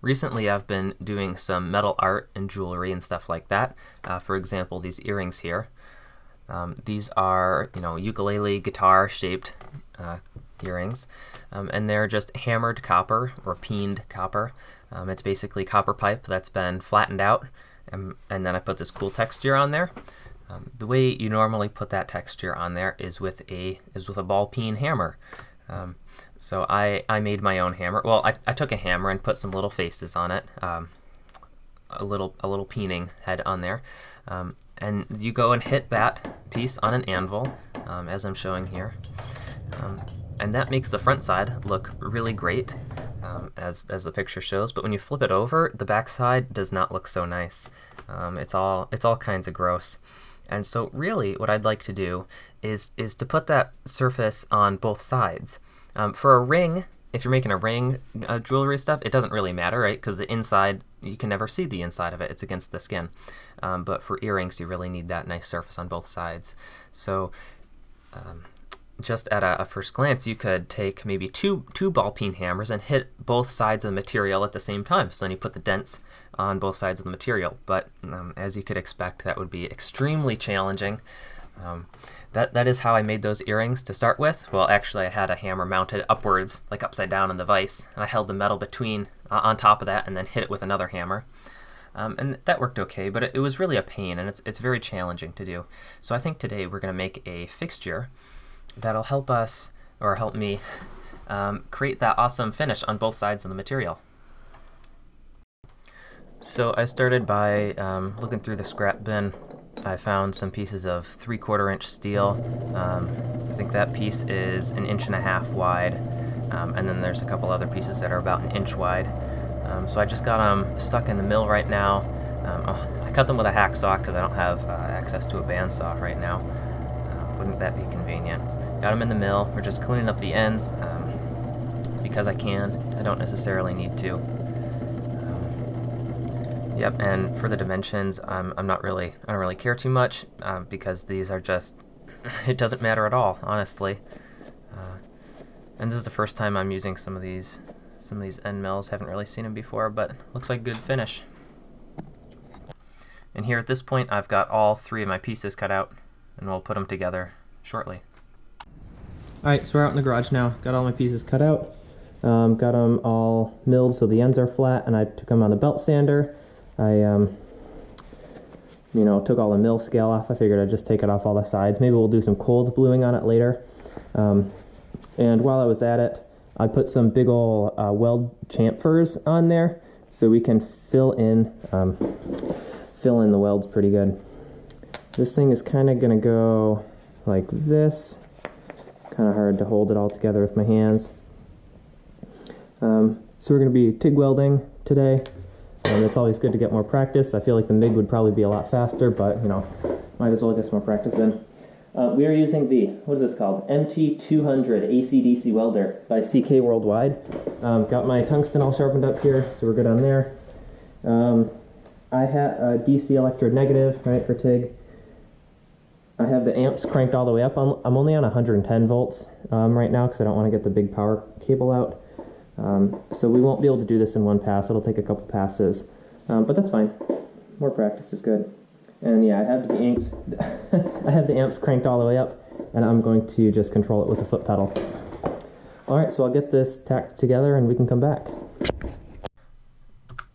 Recently I've been doing some metal art and jewelry and stuff like that. For example, these earrings here. These are, ukulele guitar shaped earrings, and they're just hammered copper or peened copper. It's basically copper pipe that's been flattened out, and then I put this cool texture on there. The way you normally put that texture on there is with a ball peen hammer. So I made my own hammer. Well, I took a hammer and put some little faces on it, a little peening head on there, and you go and hit that piece on an anvil, as I'm showing here, and that makes the front side look really great, as the picture shows. But when you flip it over, the back side does not look so nice. It's all kinds of gross. And so really what I'd like to do is to put that surface on both sides. For a ring, if you're making a ring jewelry stuff, it doesn't really matter, right? Because the inside, you can never see the inside of it. It's against the skin. But for earrings, you really need that nice surface on both sides. So just at a first glance, you could take maybe two ball peen hammers and hit both sides of the material at the same time. So then you put the dents on both sides of the material. But as you could expect, that would be extremely challenging. That is how I made those earrings to start with. Well, actually, I had a hammer mounted upwards, like upside down in the vise, and I held the metal between on top of that and then hit it with another hammer. And that worked okay, but it was really a pain, and it's very challenging to do. So I think today we're going to make a fixture that'll help us, or help me, create that awesome finish on both sides of the material. So I started by looking through the scrap bin. I found some pieces of 3/4 inch steel. I think that piece is 1.5 inches wide, and then there's a couple other pieces that are about 1 inch wide. So I just got them stuck in the mill right now. I cut them with a hacksaw because I don't have access to a bandsaw right now. Wouldn't that be convenient? Got them in the mill. We're just cleaning up the ends because I can. I don't necessarily need to. Yep, and for the dimensions, I don't really care too much because these are just, it doesn't matter at all, honestly. And this is the first time I'm using some of these end mills. Haven't really seen them before, but looks like good finish. And here at this point, I've got all 3 of my pieces cut out, and we'll put them together shortly. Alright, so we're out in the garage now. Got all my pieces cut out. Got them all milled so the ends are flat, and I took them on the belt sander. I took all the mill scale off. I figured I'd just take it off all the sides. Maybe we'll do some cold bluing on it later. And while I was at it, I put some big ol' weld chamfers on there so we can fill in the welds pretty good. This thing is kind of going to go like this. Kind of hard to hold it all together with my hands. So we're going to be TIG welding today. It's always good to get more practice. I feel like the MIG would probably be a lot faster, but might as well get some more practice in. We are using the, what is this called? MT200 AC/DC welder by CK Worldwide. Got my tungsten all sharpened up here, so we're good on there. I have a DC electrode negative, right, for TIG. I have the amps cranked all the way up. I'm only on 110 volts right now because I don't want to get the big power cable out. So we won't be able to do this in one pass. It'll take a couple passes, but that's fine. More practice is good. And yeah, I have the amps cranked all the way up, and I'm going to just control it with the foot pedal. All right, so I'll get this tacked together and we can come back.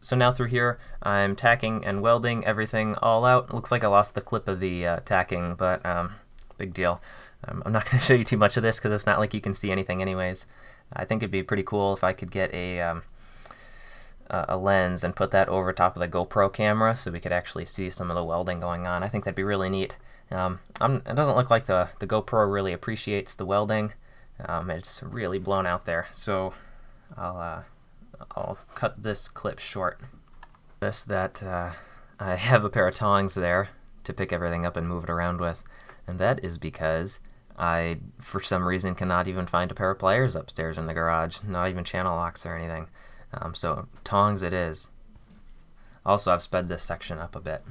So now through here, I'm tacking and welding everything all out. Looks like I lost the clip of the tacking, but big deal. I'm not going to show you too much of this because it's not like you can see anything anyways. I think it'd be pretty cool if I could get a lens and put that over top of the GoPro camera so we could actually see some of the welding going on. I think that'd be really neat. It doesn't look like the GoPro really appreciates the welding. It's really blown out there, so I'll cut this clip short. I have a pair of tongs there to pick everything up and move it around with, and that is because I, for some reason, cannot even find a pair of pliers upstairs in the garage, not even channel locks or anything. So tongs it is. Also, I've sped this section up a bit.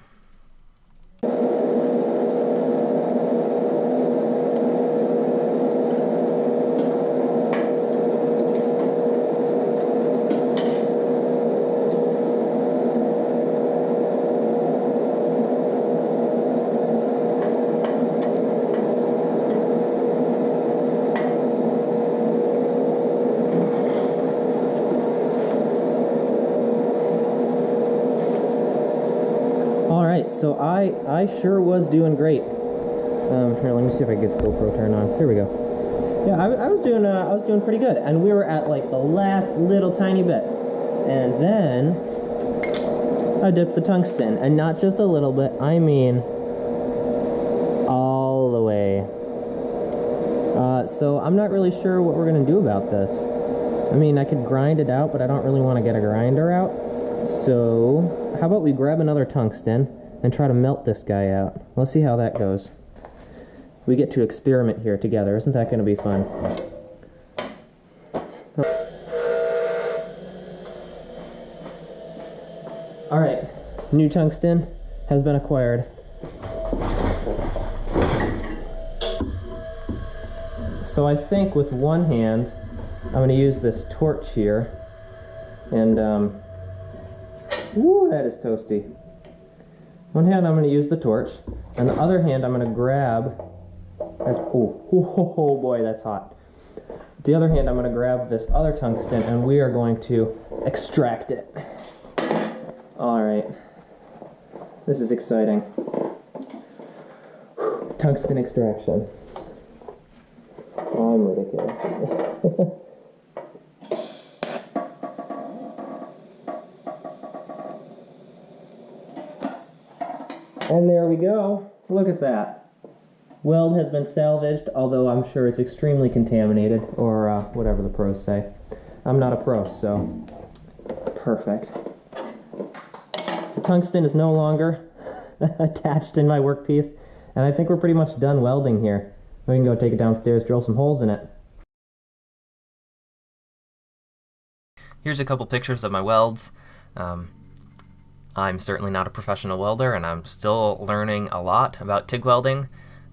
right, so I sure was doing great. Here, let me see if I can get the GoPro turned on. Here we go. Yeah, I was doing pretty good, and we were at like the last little tiny bit, and then I dipped the tungsten, and not just a little bit. I mean, all the way. So I'm not really sure what we're gonna do about this. I mean, I could grind it out, but I don't really want to get a grinder out. So how about we grab another tungsten and try to melt this guy out? Let's see how that goes. We get to experiment here together. Isn't that going to be fun? Alright, new tungsten has been acquired. So I think with one hand, I'm going to use this torch here, and woo, that is toasty. One hand I'm going to use the torch, and the other hand I'm going to grab, oh boy, that's hot. The other hand I'm going to grab this other tungsten, and we are going to extract it. Alright, this is exciting. Tungsten extraction. I'm ridiculous. And there we go. Look at that. Weld has been salvaged, although I'm sure it's extremely contaminated, or whatever the pros say. I'm not a pro, so perfect. The tungsten is no longer attached in my workpiece, and I think we're pretty much done welding here. We can go take it downstairs, drill some holes in it. Here's a couple pictures of my welds. I'm certainly not a professional welder, and I'm still learning a lot about TIG welding,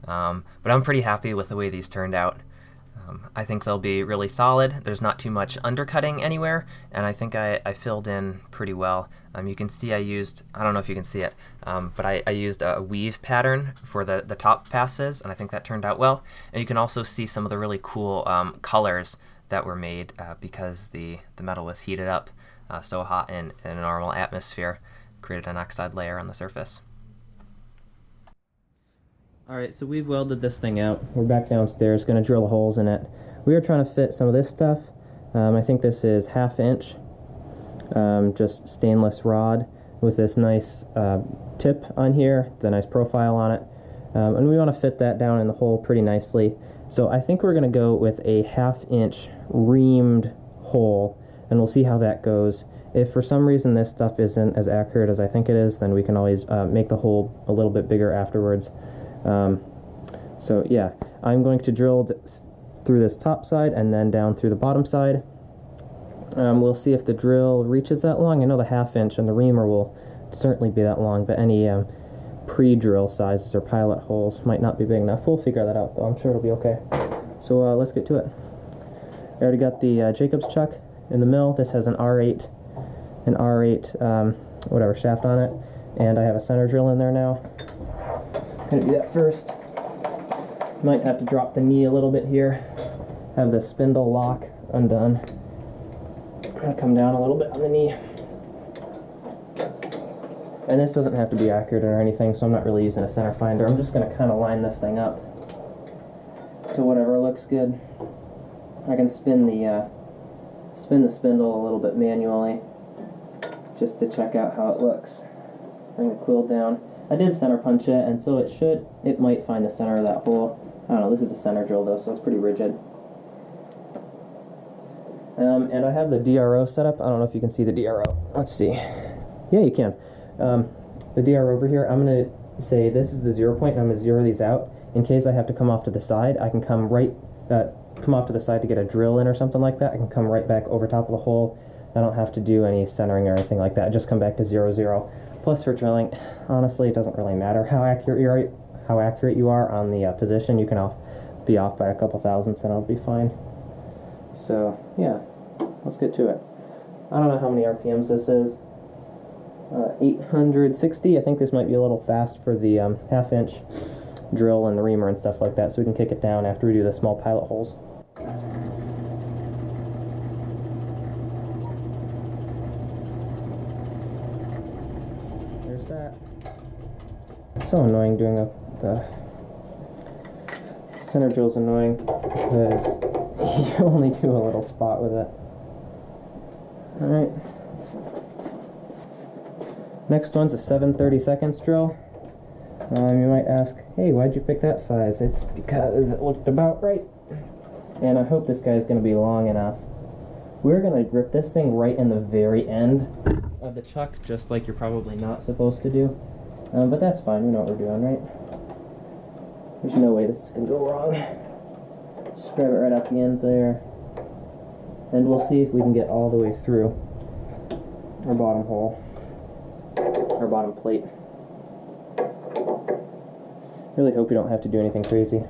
but I'm pretty happy with the way these turned out. I think they'll be really solid. There's not too much undercutting anywhere, and I think I filled in pretty well. You can see I don't know if you can see it, but I used a weave pattern for the top passes, and I think that turned out well. And you can also see some of the really cool colors that were made because the metal was heated up so hot in a normal atmosphere, created an oxide layer on the surface. Alright, so we've welded this thing out. We're back downstairs, going to drill holes in it. We were trying to fit some of this stuff. I think this is 1/2 inch, just stainless rod with this nice tip on here, the nice profile on it. And we want to fit that down in the hole pretty nicely. So I think we're going to go with a 1/2 inch reamed hole, and we'll see how that goes. If for some reason this stuff isn't as accurate as I think it is, then we can always make the hole a little bit bigger afterwards. So yeah, I'm going to drill through this top side and then down through the bottom side. We'll see if the drill reaches that long. I know the 1/2 inch and the reamer will certainly be that long, but any pre-drill sizes or pilot holes might not be big enough. We'll figure that out though. I'm sure it'll be okay. So let's get to it. I already got the Jacobs chuck in the mill. This has an R8 whatever shaft on it, and I have a center drill in there now. Gonna do that first. Might have to drop the knee a little bit here. Have the spindle lock undone. Gonna come down a little bit on the knee. And this doesn't have to be accurate or anything, so I'm not really using a center finder. I'm just gonna kind of line this thing up to whatever looks good. I can spin the spindle a little bit manually just to check out how it looks. Bring the quill down. I did center punch it, and so it might find the center of that hole. I don't know, this is a center drill though, so it's pretty rigid. And I have the DRO set up. I don't know if you can see the DRO. Let's see. Yeah, you can. The DRO over here, I'm going to say this is the 0 point, and I'm going to zero these out. In case I have to come off to the side, I can come off to the side to get a drill in or something like that. I can come right back over top of the hole. I don't have to do any centering or anything like that. Just come back to 0, 0. Plus for drilling, honestly, it doesn't really matter how accurate you are on the position. You can be off by a couple thousandths and it'll be fine. So yeah, let's get to it. I don't know how many RPMs this is. 860. I think this might be a little fast for the 1/2 inch drill and the reamer and stuff like that, so we can kick it down after we do the small pilot holes. There's that. so annoying doing the center drill's annoying because you only do a little spot with it. Alright. Next one's a 7/32 drill. You might ask, hey, why'd you pick that size? It's because it looked about right. And I hope this guy's going to be long enough. We're going to grip this thing right in the very end of the chuck, just like you're probably not supposed to do. But that's fine, we know what we're doing, right? There's no way this can go wrong. Just grab it right at the end there. And we'll see if we can get all the way through our bottom hole, our bottom plate. Really hope we don't have to do anything crazy.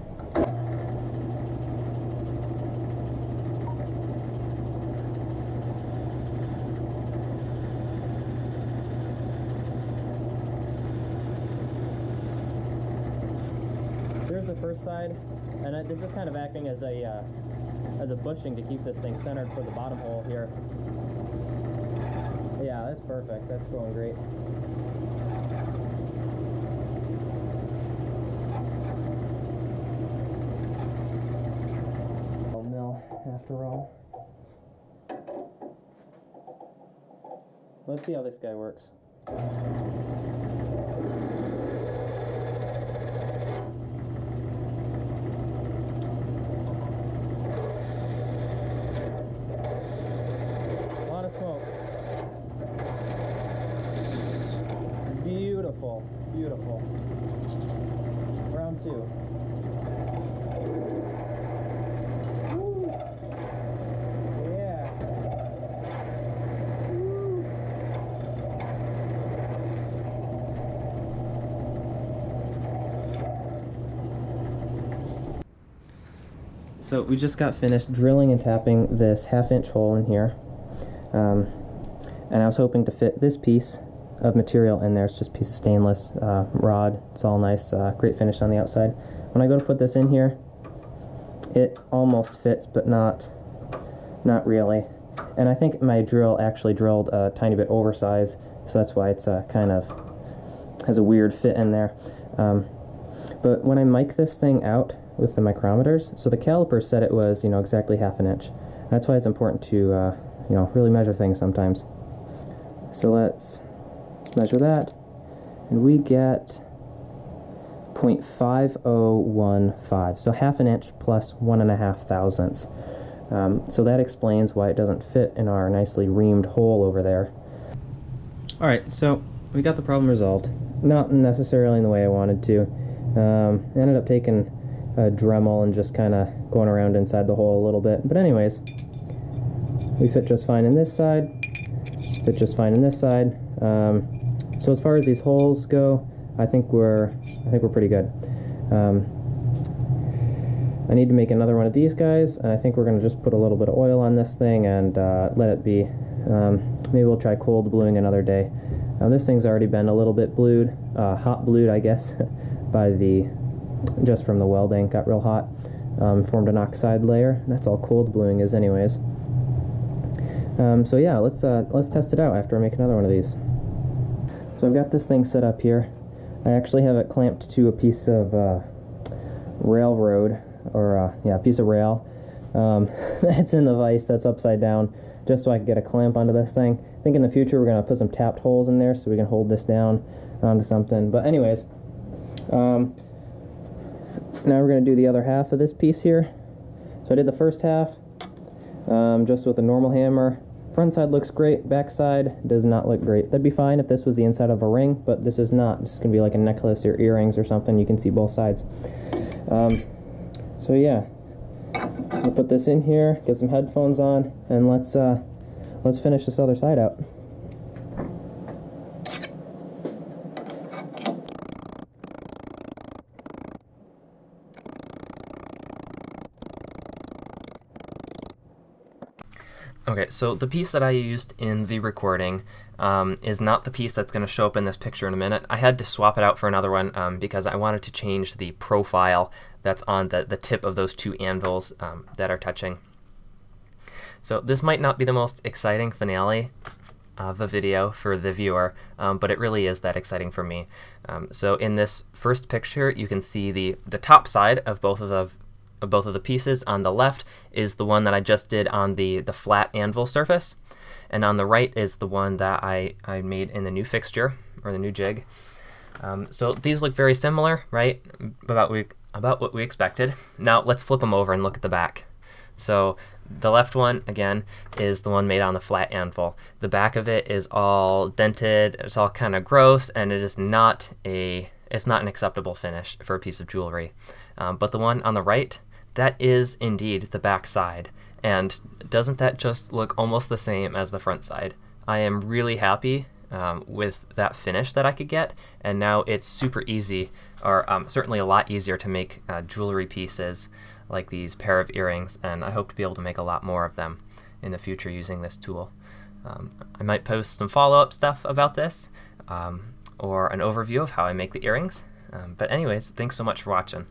There's the first side, and this is kind of acting as a bushing to keep this thing centered for the bottom hole here. Yeah, that's perfect. That's going great. Mill after all. Let's see how this guy works. Beautiful, beautiful. Round two. Woo. Yeah. Woo. So we just got finished drilling and tapping this 1/2 inch hole in here. And I was hoping to fit this piece of material in there. It's just a piece of stainless rod. It's all nice, great finish on the outside. When I go to put this in here, it almost fits, but not really. And I think my drill actually drilled a tiny bit oversized, so that's why it's kind of has a weird fit in there. But when I mic this thing out with the micrometers, so the caliper said it was, exactly 1/2 inch. That's why it's important to, really measure things sometimes. So let's measure that, and we get 0.5015, so 1/2 inch plus 1.5 thousandths. So that explains why it doesn't fit in our nicely reamed hole over there. Alright, so we got the problem resolved. Not necessarily in the way I wanted to. Ended up taking a Dremel and just kind of going around inside the hole a little bit. But anyways, we fit just fine in this side, fit just fine in this side. So as far as these holes go, I think we're pretty good. I need to make another one of these guys, and I think we're going to just put a little bit of oil on this thing and let it be. Maybe we'll try cold bluing another day. This thing's already been a little bit blued, hot blued, I guess, just from the welding. Got real hot, formed an oxide layer. That's all cold bluing is, anyways. So yeah, let's test it out after I make another one of these. So I've got this thing set up here. I actually have it clamped to a piece of railroad, or a piece of rail that's in the vise that's upside down, just so I can get a clamp onto this thing. I think in the future we're going to put some tapped holes in there so we can hold this down onto something. But anyways, now we're going to do the other half of this piece here. So I did the first half just with a normal hammer. Front side looks great, back side does not look great. That'd be fine if this was the inside of a ring, but this is not. This is going to be like a necklace or earrings or something. You can see both sides. So yeah, I'll put this in here, get some headphones on, and let's finish this other side out. Okay, so the piece that I used in the recording is not the piece that's going to show up in this picture in a minute. I had to swap it out for another one because I wanted to change the profile that's on the tip of those two anvils that are touching. So this might not be the most exciting finale of a video for the viewer, but it really is that exciting for me. So in this first picture, you can see the top side of both of the pieces. On the left is the one that I just did on the flat anvil surface, and on the right is the one that I made in the new fixture, or the new jig. So these look very similar, right? About what we expected. Now let's flip them over and look at the back. So the left one, again, is the one made on the flat anvil. The back of it is all dented, it's all kind of gross, and it's not an acceptable finish for a piece of jewelry. But the one on the right, that is indeed the back side. And doesn't that just look almost the same as the front side? I am really happy with that finish that I could get, and now it's super easy, or certainly a lot easier to make jewelry pieces like these pair of earrings, and I hope to be able to make a lot more of them in the future using this tool. I might post some follow-up stuff about this, or an overview of how I make the earrings. But anyways, thanks so much for watching.